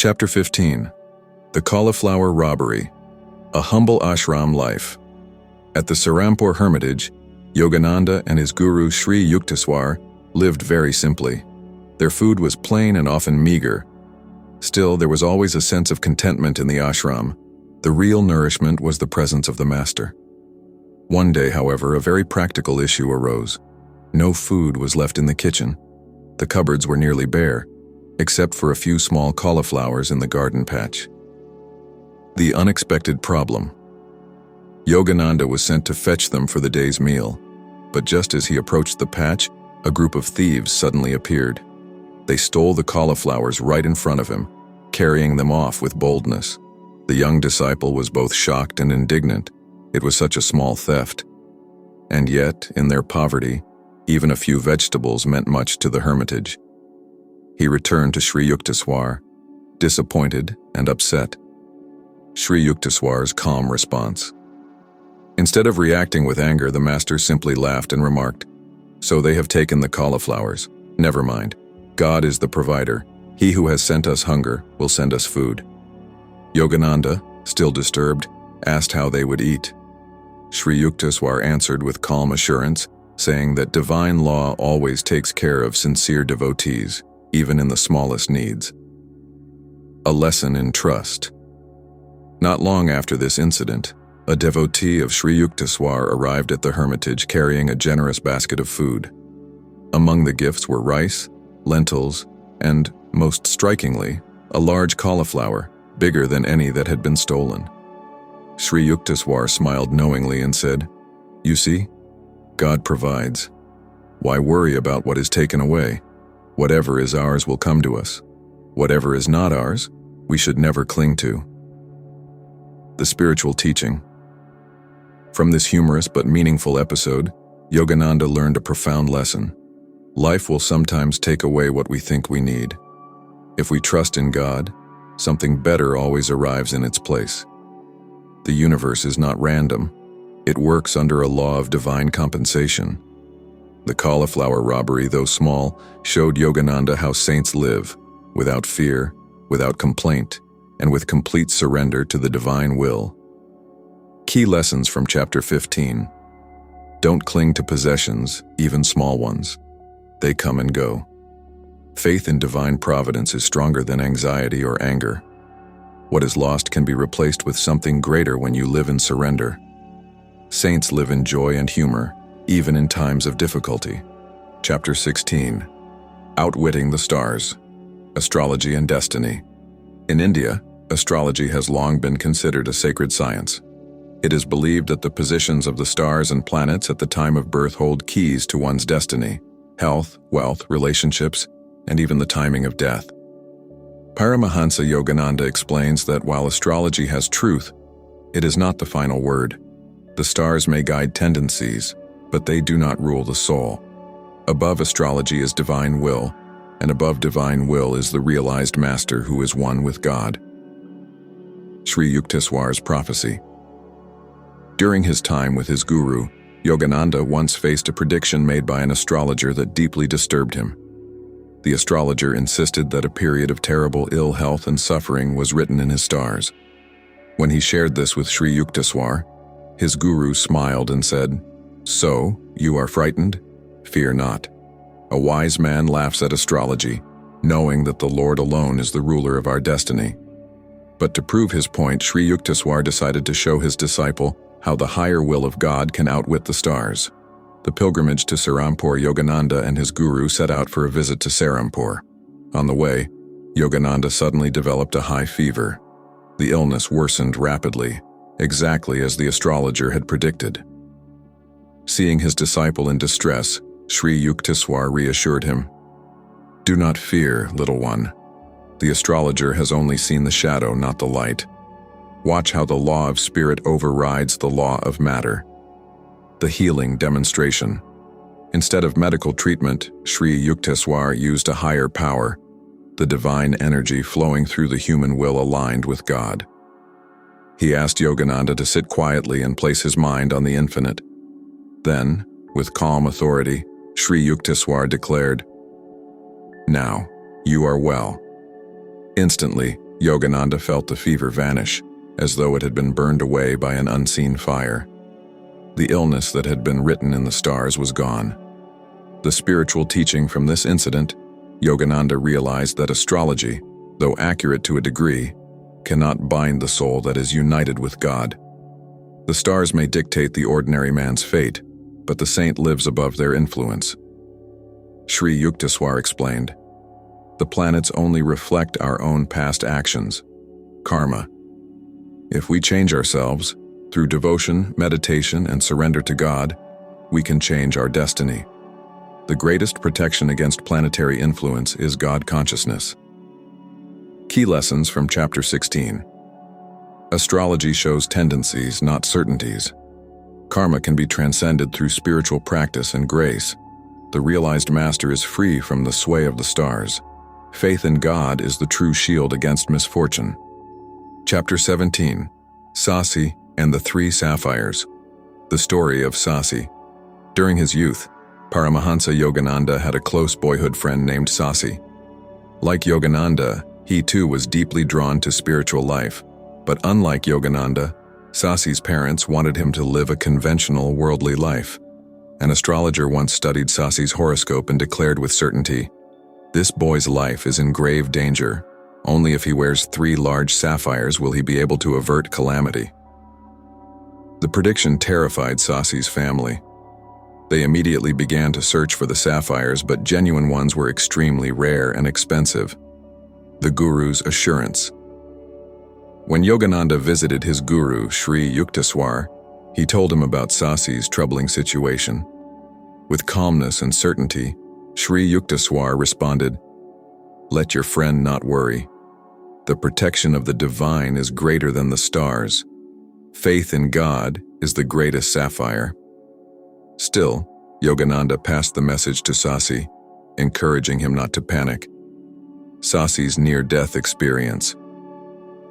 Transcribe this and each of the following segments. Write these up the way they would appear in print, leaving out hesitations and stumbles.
Chapter 15. The Cauliflower Robbery. A Humble Ashram Life. At the Serampore Hermitage, Yogananda and his guru Sri Yukteswar lived very simply. Their food was plain and often meager. Still, there was always a sense of contentment in the ashram. The real nourishment was the presence of the master. One day, however, a very practical issue arose. No food was left in the kitchen. The cupboards were nearly bare, except for a few small cauliflowers in the garden patch. The unexpected problem. Yogananda was sent to fetch them for the day's meal, but just as he approached the patch, a group of thieves suddenly appeared. They stole the cauliflowers right in front of him, carrying them off with boldness. The young disciple was both shocked and indignant. It was such a small theft. And yet, in their poverty, even a few vegetables meant much to the hermitage. He returned to Sri Yukteswar, disappointed and upset. Sri Yukteswar's calm response. Instead of reacting with anger, the master simply laughed and remarked, "So they have taken the cauliflowers. Never mind. God is the provider. He who has sent us hunger will send us food." Yogananda, still disturbed, asked how they would eat. Sri Yukteswar answered with calm assurance, saying that divine law always takes care of sincere devotees, even in the smallest needs. A lesson in trust. Not long after this incident, a devotee of Sri Yukteswar arrived at the hermitage carrying a generous basket of food. Among the gifts were rice, lentils, and, most strikingly, a large cauliflower, bigger than any that had been stolen. Sri Yukteswar smiled knowingly and said, "You see, God provides. Why worry about what is taken away? Whatever is ours will come to us. Whatever is not ours, we should never cling to." The spiritual teaching. From this humorous but meaningful episode, Yogananda learned a profound lesson. Life will sometimes take away what we think we need. If we trust in God, something better always arrives in its place. The universe is not random. It works under a law of divine compensation. The cauliflower robbery, though small, showed Yogananda how saints live, without fear, without complaint, and with complete surrender to the divine will. Key lessons from Chapter 15. Don't cling to possessions, even small ones. They come and go. Faith in divine providence is stronger than anxiety or anger. What is lost can be replaced with something greater when you live in surrender. Saints live in joy and humor, even in times of difficulty. Chapter 16. Outwitting the Stars. Astrology and Destiny. In India, astrology has long been considered a sacred science. It is believed that the positions of the stars and planets at the time of birth hold keys to one's destiny, health, wealth, relationships, and even the timing of death. Paramahansa Yogananda explains that while astrology has truth, it is not the final word. The stars may guide tendencies, but they do not rule the soul. Above astrology is divine will, and above divine will is the realized master who is one with God. Sri Yukteswar's prophecy. During his time with his guru, Yogananda once faced a prediction made by an astrologer that deeply disturbed him. The astrologer insisted that a period of terrible ill health and suffering was written in his stars. When he shared this with Sri Yukteswar, his guru smiled and said, "So, you are frightened? Fear not. A wise man laughs at astrology, knowing that the Lord alone is the ruler of our destiny." But to prove his point, Sri Yukteswar decided to show his disciple how the higher will of God can outwit the stars. The pilgrimage to Serampore, Yogananda and his guru set out for a visit to Serampore. On the way, Yogananda suddenly developed a high fever. The illness worsened rapidly, exactly as the astrologer had predicted. Seeing his disciple in distress, Sri Yukteswar reassured him, "Do not fear, little one. The astrologer has only seen the shadow, not the light. Watch how the law of spirit overrides the law of matter." The healing demonstration. Instead of medical treatment, Sri Yukteswar used a higher power, the divine energy flowing through the human will aligned with God. He asked Yogananda to sit quietly and place his mind on the infinite. Then, with calm authority, Sri Yukteswar declared, "Now, you are well." Instantly, Yogananda felt the fever vanish, as though it had been burned away by an unseen fire. The illness that had been written in the stars was gone. The spiritual teaching from this incident, Yogananda realized that astrology, though accurate to a degree, cannot bind the soul that is united with God. The stars may dictate the ordinary man's fate, but the saint lives above their influence. Sri Yukteswar explained, "The planets only reflect our own past actions, karma. If we change ourselves, through devotion, meditation, and surrender to God, we can change our destiny. The greatest protection against planetary influence is God consciousness." Key lessons from Chapter 16. Astrology shows tendencies, not certainties. Karma can be transcended through spiritual practice and grace. The realized master is free from the sway of the stars. Faith in God is the true shield against misfortune. Chapter 17. Sasi and the Three Sapphires. The story of Sasi. During his youth, Paramahansa Yogananda had a close boyhood friend named Sasi. Like Yogananda, he too was deeply drawn to spiritual life, but unlike Yogananda, Sasi's parents wanted him to live a conventional, worldly life. An astrologer once studied Sasi's horoscope and declared with certainty, "This boy's life is in grave danger. Only if he wears 3 large sapphires will he be able to avert calamity." The prediction terrified Sasi's family. They immediately began to search for the sapphires, but genuine ones were extremely rare and expensive. The Guru's assurance. When Yogananda visited his guru, Sri Yukteswar, he told him about Sasi's troubling situation. With calmness and certainty, Sri Yukteswar responded, "Let your friend not worry. The protection of the divine is greater than the stars. Faith in God is the greatest sapphire." Still, Yogananda passed the message to Sasi, encouraging him not to panic. Sasi's near-death experience.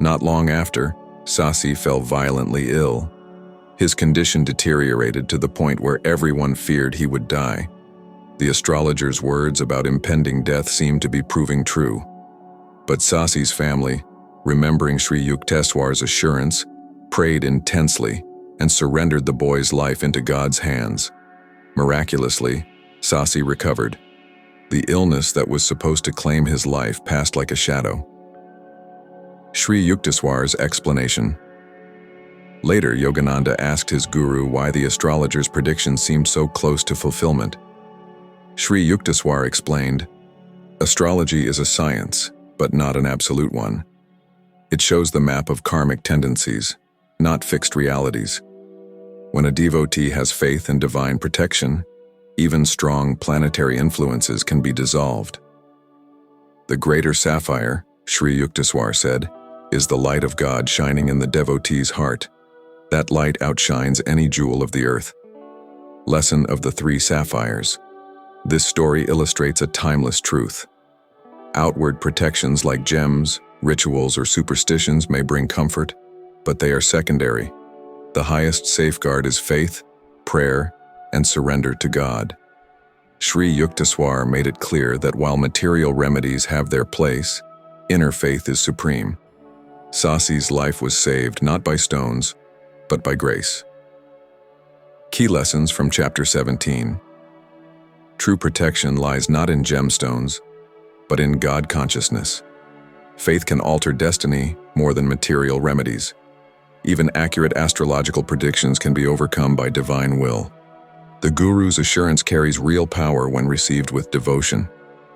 Not long after, Sasi fell violently ill. His condition deteriorated to the point where everyone feared he would die. The astrologer's words about impending death seemed to be proving true. But Sasi's family, remembering Sri Yukteswar's assurance, prayed intensely and surrendered the boy's life into God's hands. Miraculously, Sasi recovered. The illness that was supposed to claim his life passed like a shadow. Sri Yukteswar's explanation. Later, Yogananda asked his guru why the astrologer's prediction seemed so close to fulfillment. Sri Yukteswar explained, "Astrology is a science, but not an absolute one. It shows the map of karmic tendencies, not fixed realities. When a devotee has faith in divine protection, even strong planetary influences can be dissolved." The greater sapphire, Sri Yukteswar said, is the light of God shining in the devotee's heart. That light outshines any jewel of the earth. Lesson of the Three Sapphires. This story illustrates a timeless truth. Outward protections like gems, rituals, or superstitions may bring comfort, but they are secondary. The highest safeguard is faith, prayer, and surrender to God. Sri Yukteswar made it clear that while material remedies have their place, inner faith is supreme. Sasi's life was saved not by stones, but by grace. Key lessons from Chapter 17. True protection lies not in gemstones, but in God consciousness. Faith can alter destiny more than material remedies. Even accurate astrological predictions can be overcome by divine will. The Guru's assurance carries real power when received with devotion.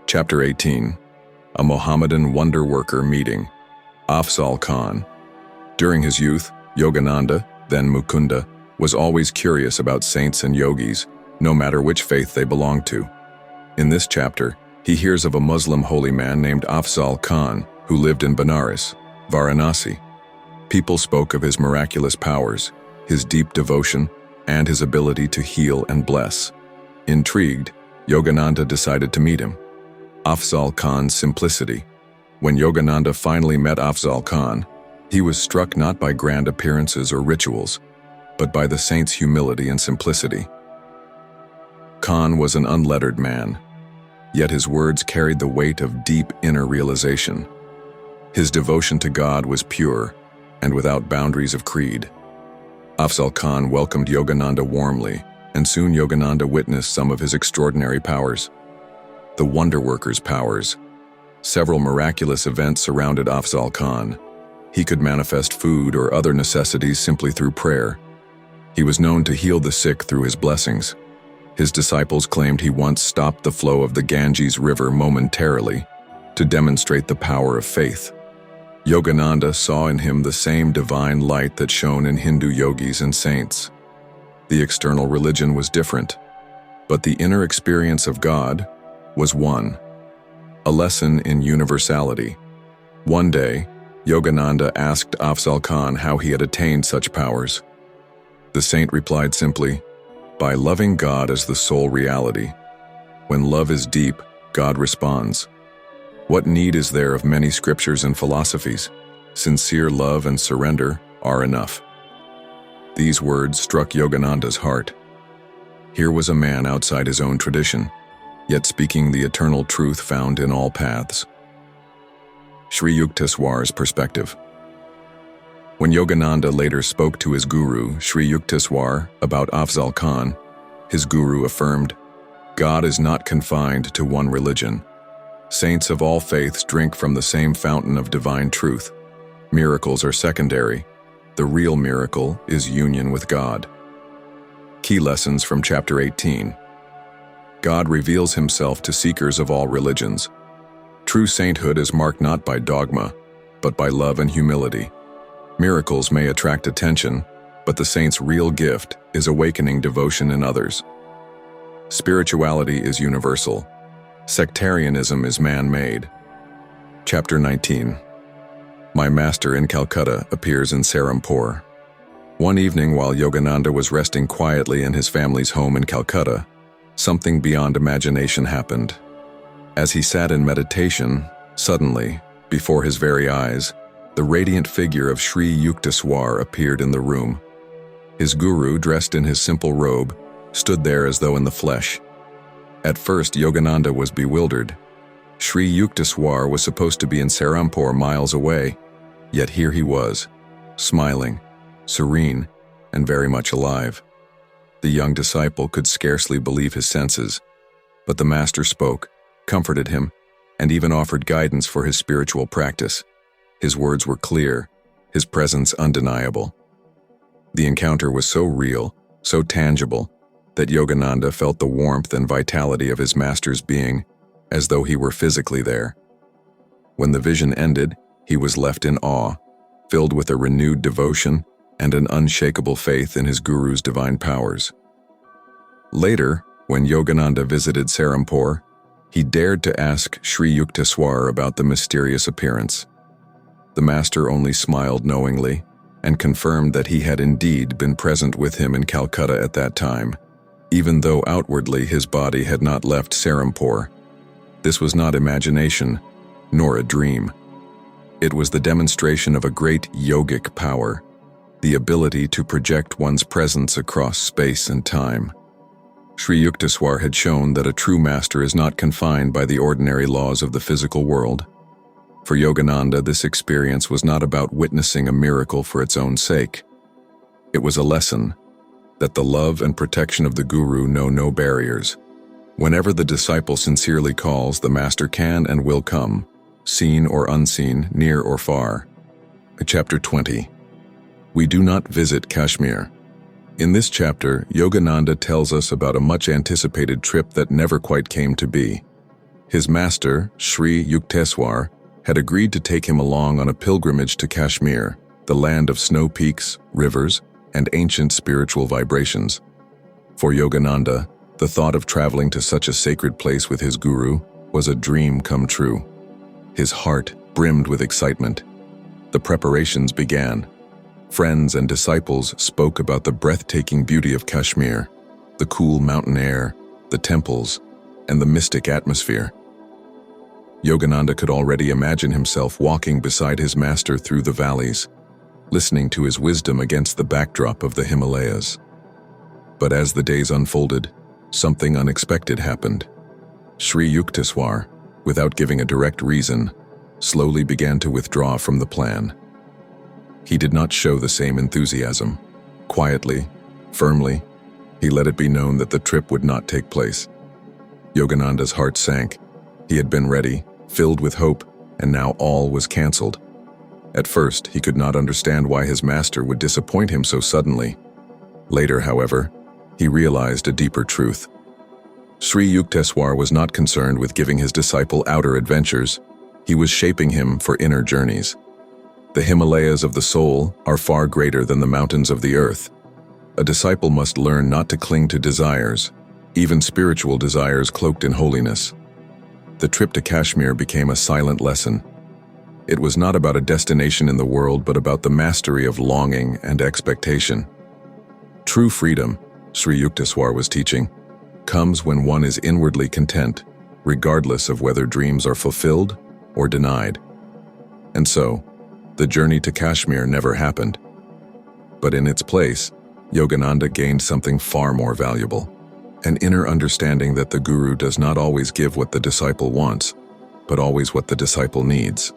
Chapter 18. A Mohammedan Wonder Worker Meeting. Afzal Khan. During his youth, Yogananda, then Mukunda, was always curious about saints and yogis, no matter which faith they belonged to. In this chapter, he hears of a Muslim holy man named Afzal Khan, who lived in Benares, Varanasi. People spoke of his miraculous powers, his deep devotion, and his ability to heal and bless. Intrigued, Yogananda decided to meet him. Afzal Khan's simplicity. When Yogananda finally met Afzal Khan, he was struck not by grand appearances or rituals, but by the saint's humility and simplicity. Khan was an unlettered man, yet his words carried the weight of deep inner realization. His devotion to God was pure and without boundaries of creed. Afzal Khan welcomed Yogananda warmly, and soon Yogananda witnessed some of his extraordinary powers. The Wonder Worker's powers. Several miraculous events surrounded Afzal Khan. He could manifest food or other necessities simply through prayer. He was known to heal the sick through his blessings. His disciples claimed he once stopped the flow of the Ganges River momentarily to demonstrate the power of faith. Yogananda saw in him the same divine light that shone in Hindu yogis and saints. The external religion was different, but the inner experience of God was one. A lesson in universality. One day, Yogananda asked Afzal Khan how he had attained such powers. The saint replied simply, "By loving God as the sole reality. When love is deep, God responds. What need is there of many scriptures and philosophies? Sincere love and surrender are enough." These words struck Yogananda's heart. Here was a man outside his own tradition, yet speaking the eternal truth found in all paths. Sri Yukteswar's perspective. When Yogananda later spoke to his guru, Sri Yukteswar, about Afzal Khan, his guru affirmed, "God is not confined to one religion. Saints of all faiths drink from the same fountain of divine truth. Miracles are secondary. The real miracle is union with God." Key lessons from Chapter 18. God reveals himself to seekers of all religions. True sainthood is marked not by dogma, but by love and humility. Miracles may attract attention, but the saint's real gift is awakening devotion in others. Spirituality is universal. Sectarianism is man-made. Chapter 19. My Master in Calcutta appears in Serampore. One evening while Yogananda was resting quietly in his family's home in Calcutta, something beyond imagination happened. As he sat in meditation, suddenly, before his very eyes, the radiant figure of Sri Yukteswar appeared in the room. His guru, dressed in his simple robe, stood there as though in the flesh. At first, Yogananda was bewildered. Sri Yukteswar was supposed to be in Serampore miles away, yet here he was, smiling, serene, and very much alive. The young disciple could scarcely believe his senses, but the master spoke, comforted him, and even offered guidance for his spiritual practice. His words were clear, his presence undeniable. The encounter was so real, so tangible, that Yogananda felt the warmth and vitality of his master's being, as though he were physically there. When the vision ended, he was left in awe, filled with a renewed devotion and an unshakable faith in his guru's divine powers. Later, when Yogananda visited Serampore, he dared to ask Sri Yukteswar about the mysterious appearance. The master only smiled knowingly and confirmed that he had indeed been present with him in Calcutta at that time, even though outwardly his body had not left Serampore. This was not imagination, nor a dream. It was the demonstration of a great yogic power, the ability to project one's presence across space and time. Sri Yukteswar had shown that a true master is not confined by the ordinary laws of the physical world. For Yogananda, this experience was not about witnessing a miracle for its own sake. It was a lesson that the love and protection of the guru know no barriers. Whenever the disciple sincerely calls, the master can and will come, seen or unseen, near or far. Chapter 20. We do not visit Kashmir. In this chapter, Yogananda tells us about a much-anticipated trip that never quite came to be. His master, Sri Yukteswar, had agreed to take him along on a pilgrimage to Kashmir, the land of snow peaks, rivers, and ancient spiritual vibrations. For Yogananda, the thought of traveling to such a sacred place with his guru was a dream come true. His heart brimmed with excitement. The preparations began. Friends and disciples spoke about the breathtaking beauty of Kashmir, the cool mountain air, the temples, and the mystic atmosphere. Yogananda could already imagine himself walking beside his master through the valleys, listening to his wisdom against the backdrop of the Himalayas. But as the days unfolded, something unexpected happened. Sri Yukteswar, without giving a direct reason, slowly began to withdraw from the plan. He did not show the same enthusiasm. Quietly, firmly, he let it be known that the trip would not take place. Yogananda's heart sank. He had been ready, filled with hope, and now all was cancelled. At first, he could not understand why his master would disappoint him so suddenly. Later, however, he realized a deeper truth. Sri Yukteswar was not concerned with giving his disciple outer adventures. He was shaping him for inner journeys. The Himalayas of the soul are far greater than the mountains of the earth. A disciple must learn not to cling to desires, even spiritual desires cloaked in holiness. The trip to Kashmir became a silent lesson. It was not about a destination in the world, but about the mastery of longing and expectation. True freedom, Sri Yukteswar was teaching, comes when one is inwardly content, regardless of whether dreams are fulfilled or denied. And so, the journey to Kashmir never happened. But in its place, Yogananda gained something far more valuable, an inner understanding that the guru does not always give what the disciple wants, but always what the disciple needs.